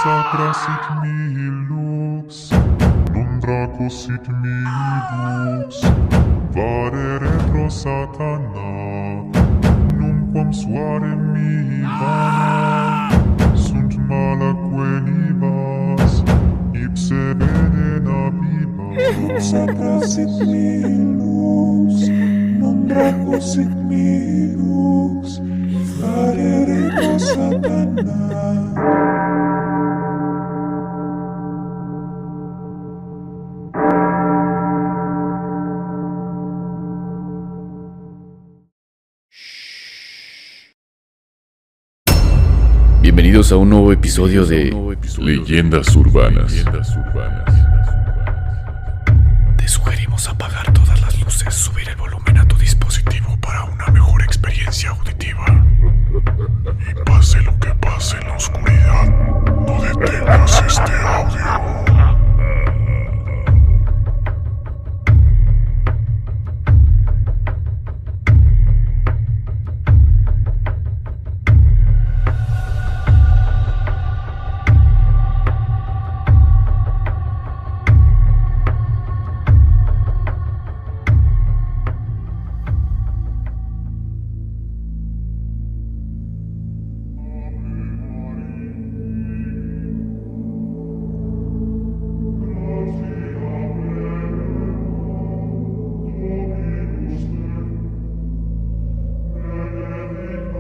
sacra sit mihi lux, non draco sit mihi lux, varere pro satana, numquam suare mihi vana, sunt malaque nivas, ipse venena bibas. Sacra sit mihi lux, non draco sit mihi lux, varere pro satana. Bienvenidos a un nuevo episodio de Leyendas urbanas. Te sugerimos apagar todas las luces, subir el volumen a tu dispositivo para una mejor experiencia auditiva. Y pase lo que pase en la oscuridad, no detengas este audio.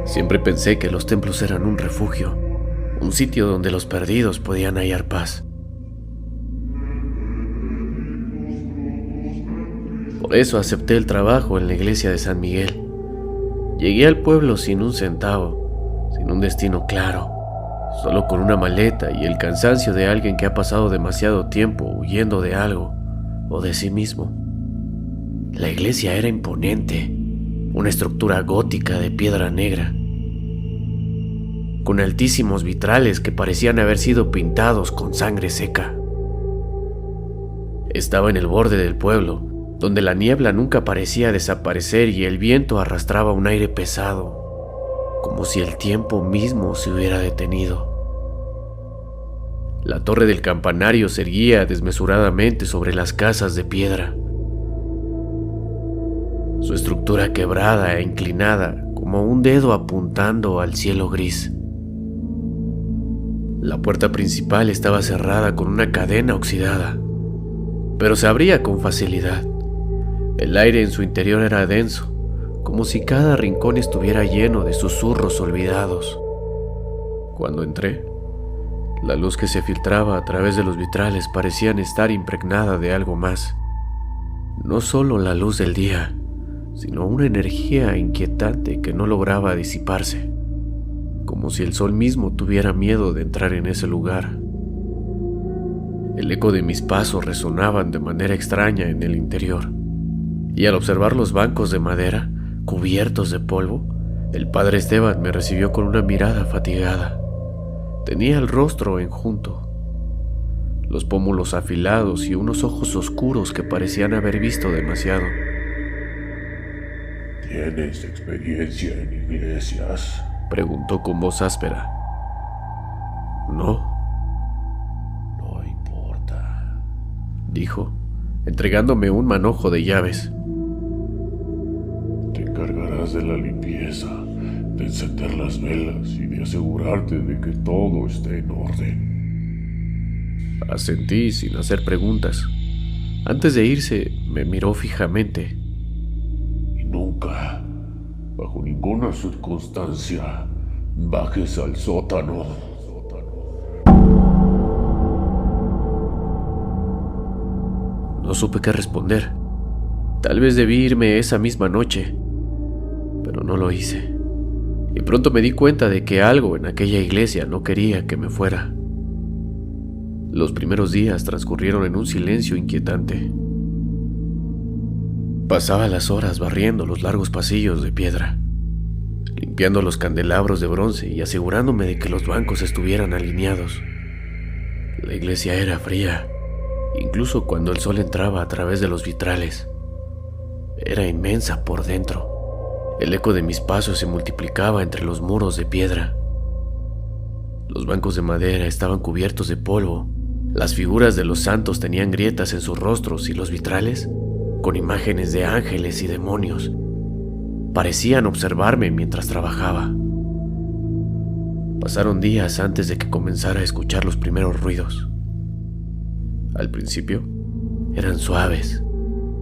Siempre pensé que los templos eran un refugio, un sitio donde los perdidos podían hallar paz. Por eso acepté el trabajo en la iglesia de San Miguel. Llegué al pueblo sin un centavo, sin un destino claro, solo con una maleta y el cansancio de alguien que ha pasado demasiado tiempo huyendo de algo o de sí mismo. La iglesia era imponente, una estructura gótica de piedra negra, con altísimos vitrales que parecían haber sido pintados con sangre seca. Estaba en el borde del pueblo, donde la niebla nunca parecía desaparecer y el viento arrastraba un aire pesado, como si el tiempo mismo se hubiera detenido. La torre del campanario se erguía desmesuradamente sobre las casas de piedra, su estructura quebrada e inclinada como un dedo apuntando al cielo gris. La puerta principal estaba cerrada con una cadena oxidada, pero se abría con facilidad. El aire en su interior era denso, como si cada rincón estuviera lleno de susurros olvidados. Cuando entré, la luz que se filtraba a través de los vitrales parecía estar impregnada de algo más. No solo la luz del día, sino una energía inquietante que no lograba disiparse, como si el sol mismo tuviera miedo de entrar en ese lugar. El eco de mis pasos resonaban de manera extraña en el interior, y al observar los bancos de madera cubiertos de polvo, el padre Esteban me recibió con una mirada fatigada. Tenía el rostro enjunto, los pómulos afilados y unos ojos oscuros que parecían haber visto demasiado. ¿Tienes experiencia en iglesias? Preguntó con voz áspera. No. No importa, Dijo, entregándome un manojo de llaves. te encargarás de la limpieza, de encender las velas y de asegurarte de que todo esté en orden. Asentí sin hacer preguntas. Antes de irse, me miró fijamente. Y nunca, bajo ninguna circunstancia, bajes al sótano. No supe qué responder. Tal vez debí irme esa misma noche, pero no lo hice. Y pronto me di cuenta de que algo en aquella iglesia no quería que me fuera. Los primeros días transcurrieron en un silencio inquietante. Pasaba las horas barriendo los largos pasillos de piedra, limpiando los candelabros de bronce y asegurándome de que los bancos estuvieran alineados. La iglesia era fría, incluso cuando el sol entraba a través de los vitrales. Era inmensa por dentro. El eco de mis pasos se multiplicaba entre los muros de piedra. Los bancos de madera estaban cubiertos de polvo, las figuras de los santos tenían grietas en sus rostros y los vitrales, con imágenes de ángeles y demonios, parecían observarme mientras trabajaba. Pasaron días antes de que comenzara a escuchar los primeros ruidos. Al principio, eran suaves,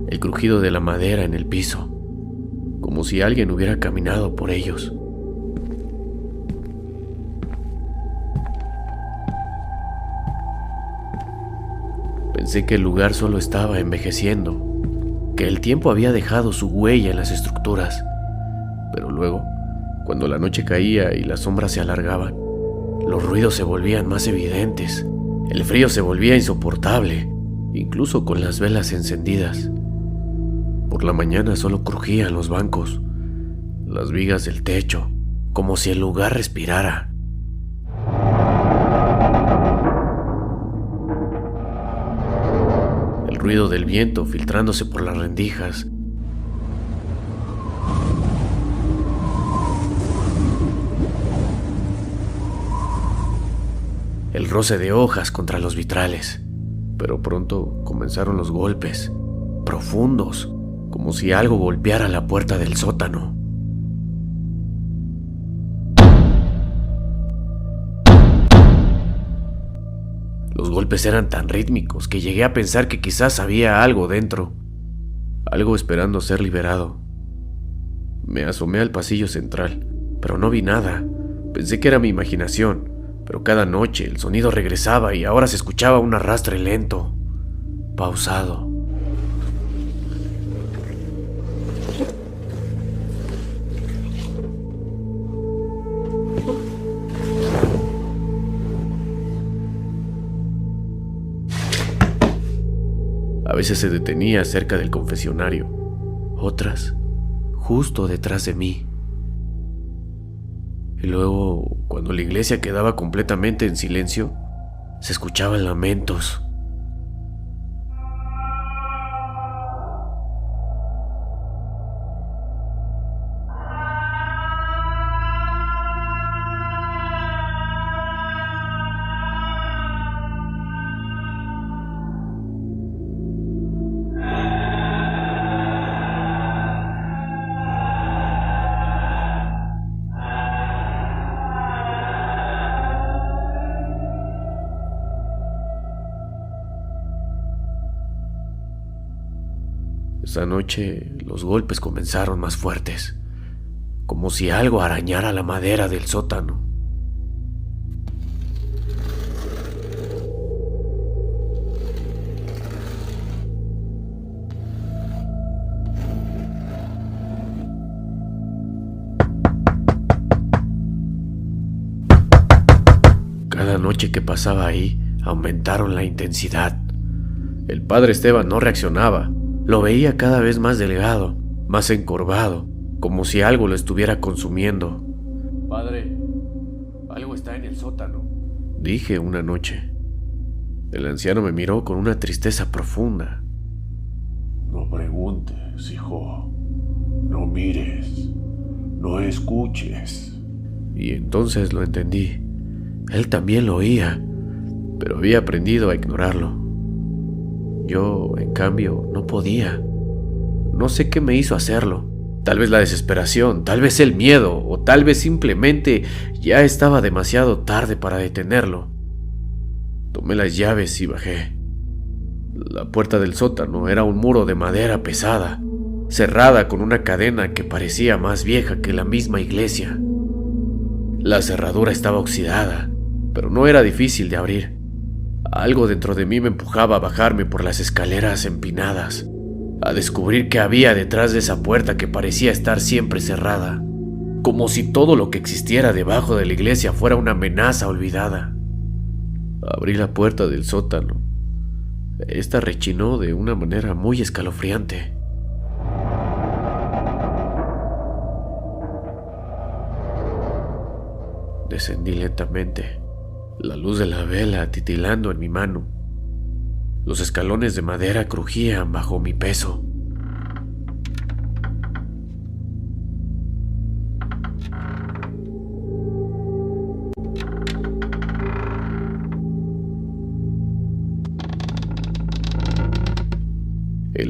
el crujido de la madera en el piso, como si alguien hubiera caminado por ellos. Pensé que el lugar solo estaba envejeciendo, que el tiempo había dejado su huella en las estructuras, pero luego, cuando la noche caía y las sombras se alargaban, los ruidos se volvían más evidentes, el frío se volvía insoportable, incluso con las velas encendidas. Por la mañana solo crujían los bancos, las vigas del techo, como si el lugar respirara. El ruido del viento filtrándose por las rendijas. El roce de hojas contra los vitrales. Pero pronto comenzaron los golpes, profundos, como si algo golpeara la puerta del sótano. Los golpes eran tan rítmicos que llegué a pensar que quizás había algo dentro, algo esperando ser liberado. Me asomé al pasillo central, pero no vi nada. Pensé que era mi imaginación, pero cada noche el sonido regresaba y ahora se escuchaba un arrastre lento, pausado. A veces se detenía cerca del confesionario, otras justo detrás de mí. Y luego, cuando la iglesia quedaba completamente en silencio, se escuchaban lamentos. Esa noche los golpes comenzaron más fuertes, como si algo arañara la madera del sótano. Cada noche que pasaba ahí, aumentaron la intensidad. El padre Esteban no reaccionaba. Lo veía cada vez más delgado, más encorvado, como si algo lo estuviera consumiendo. «Padre, algo está en el sótano», dije una noche. El anciano me miró con una tristeza profunda. No preguntes, hijo. No mires. No escuches. Y entonces lo entendí. Él también lo oía, pero había aprendido a ignorarlo. Yo, en cambio, no podía. No sé qué me hizo hacerlo. Tal vez la desesperación, tal vez el miedo, o tal vez simplemente ya estaba demasiado tarde para detenerlo. Tomé las llaves y bajé. La puerta del sótano era un muro de madera pesada, cerrada con una cadena que parecía más vieja que la misma iglesia. La cerradura estaba oxidada, pero no era difícil de abrir. Algo dentro de mí me empujaba a bajarme por las escaleras empinadas, a descubrir qué había detrás de esa puerta que parecía estar siempre cerrada, como si todo lo que existiera debajo de la iglesia fuera una amenaza olvidada. Abrí la puerta del sótano. Esta rechinó de una manera muy escalofriante. Descendí lentamente, la luz de la vela titilando en mi mano. Los escalones de madera crujían bajo mi peso.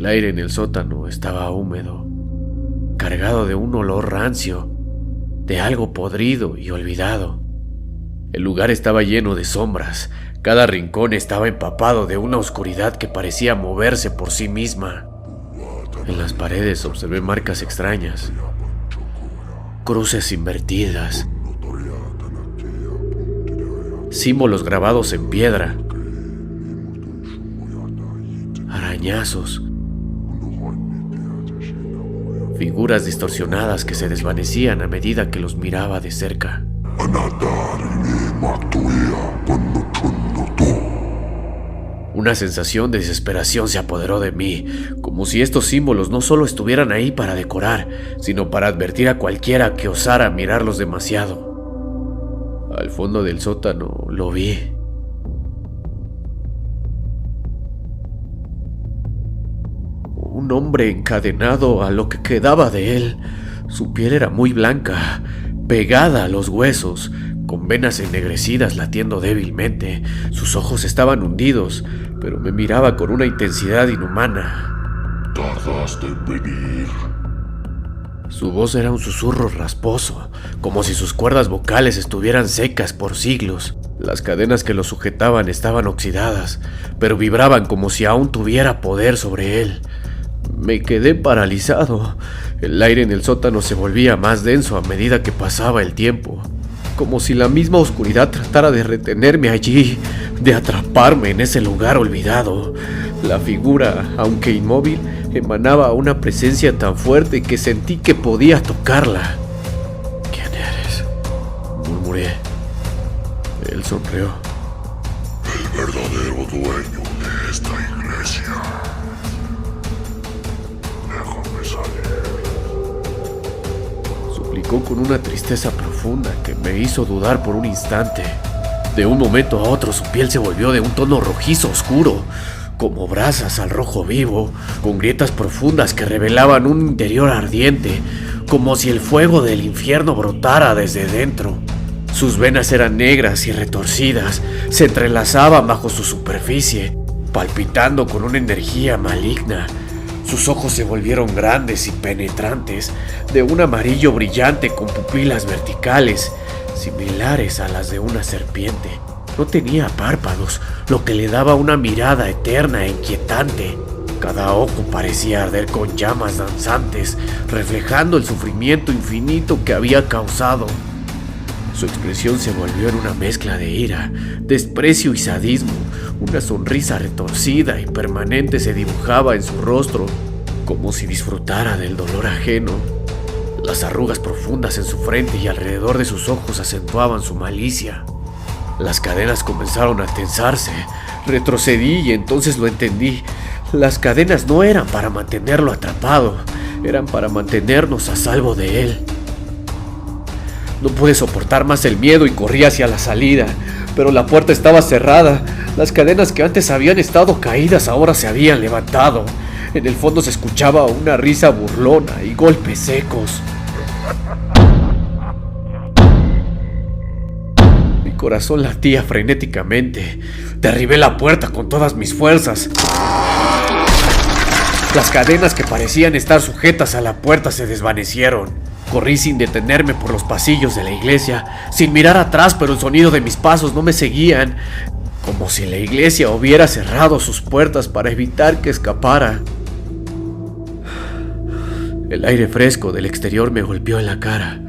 El aire en el sótano estaba húmedo, cargado de un olor rancio, de algo podrido y olvidado. El lugar estaba lleno de sombras, cada rincón estaba empapado de una oscuridad que parecía moverse por sí misma. En las paredes observé marcas extrañas, cruces invertidas, símbolos grabados en piedra, arañazos, figuras distorsionadas que se desvanecían a medida que los miraba de cerca. Una sensación de desesperación se apoderó de mí, como si estos símbolos no solo estuvieran ahí para decorar, sino para advertir a cualquiera que osara mirarlos demasiado. Al fondo del sótano lo vi. Un hombre encadenado a lo que quedaba de él. Su piel era muy blanca, pegada a los huesos, con venas ennegrecidas latiendo débilmente. Sus ojos estaban hundidos, pero me miraba con una intensidad inhumana. Tardaste en venir. Su voz era un susurro rasposo, como si sus cuerdas vocales estuvieran secas por siglos. Las cadenas que lo sujetaban estaban oxidadas, pero vibraban como si aún tuviera poder sobre él. Me quedé paralizado. El aire en el sótano se volvía más denso a medida que pasaba el tiempo, como si la misma oscuridad tratara de retenerme allí, de atraparme en ese lugar olvidado. La figura, aunque inmóvil, emanaba una presencia tan fuerte que sentí que podía tocarla. ¿Quién eres?, murmuré. Él sonrió. El verdadero dueño de esta iglesia. Déjame salir. Suplicó con una tristeza profunda que me hizo dudar por un instante. De un momento a otro su piel se volvió de un tono rojizo oscuro, como brasas al rojo vivo, con grietas profundas que revelaban un interior ardiente, como si el fuego del infierno brotara desde dentro. Sus venas eran negras y retorcidas, se entrelazaban bajo su superficie, palpitando con una energía maligna. Sus ojos se volvieron grandes y penetrantes, de un amarillo brillante con pupilas verticales, similares a las de una serpiente. No tenía párpados, lo que le daba una mirada eterna e inquietante. Cada ojo parecía arder con llamas danzantes, reflejando el sufrimiento infinito que había causado. Su expresión se volvió en una mezcla de ira, desprecio y sadismo. Una sonrisa retorcida y permanente se dibujaba en su rostro, como si disfrutara del dolor ajeno. Las arrugas profundas en su frente y alrededor de sus ojos acentuaban su malicia. Las cadenas comenzaron a tensarse. Retrocedí y entonces lo entendí. Las cadenas no eran para mantenerlo atrapado, eran para mantenernos a salvo de él. No pude soportar más el miedo y corrí hacia la salida, pero la puerta estaba cerrada. Las cadenas que antes habían estado caídas ahora se habían levantado. En el fondo se escuchaba una risa burlona y golpes secos. Mi corazón latía frenéticamente. Derribé la puerta con todas mis fuerzas. Las cadenas que parecían estar sujetas a la puerta se desvanecieron. Corrí sin detenerme por los pasillos de la iglesia, sin mirar atrás, pero el sonido de mis pasos no me seguían, como si la iglesia hubiera cerrado sus puertas para evitar que escapara. El aire fresco del exterior me golpeó en la cara,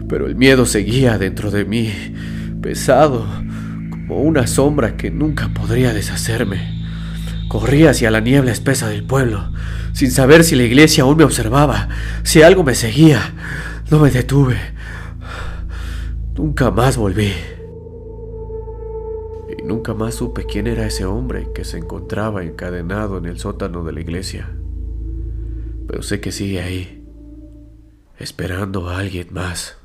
pero el miedo seguía dentro de mí, pesado, como una sombra que nunca podría deshacerme. Corrí hacia la niebla espesa del pueblo, sin saber si la iglesia aún me observaba, si algo me seguía. No me detuve. Nunca más volví. Y nunca más supe quién era ese hombre que se encontraba encadenado en el sótano de la iglesia. Pero sé que sigue ahí, esperando a alguien más.